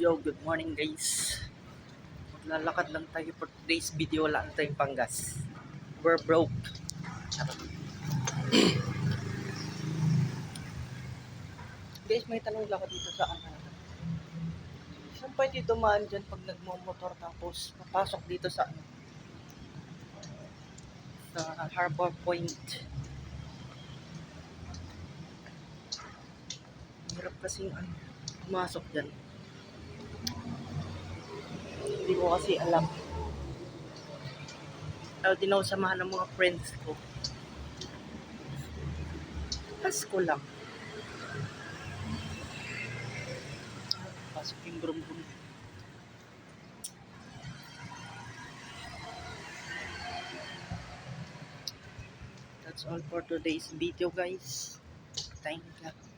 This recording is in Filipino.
Yo, good morning guys. Maglalakad lang tayo for today's video. Wala na tayong panggas. We're broke. Guys, may tanong lang ako dito sa ano. Saan pwede dumaan dyan pag nagmumotor tapos papasok dito sa ano? Sa Harbor Point. Hirap kasing ano, pumasok dyan. Hindi ko kasi alam. Ayaw din ako samahan ng mga friends ko. Pasko lang. Pasok yung brum-brum. That's all for today's video guys. Thank you.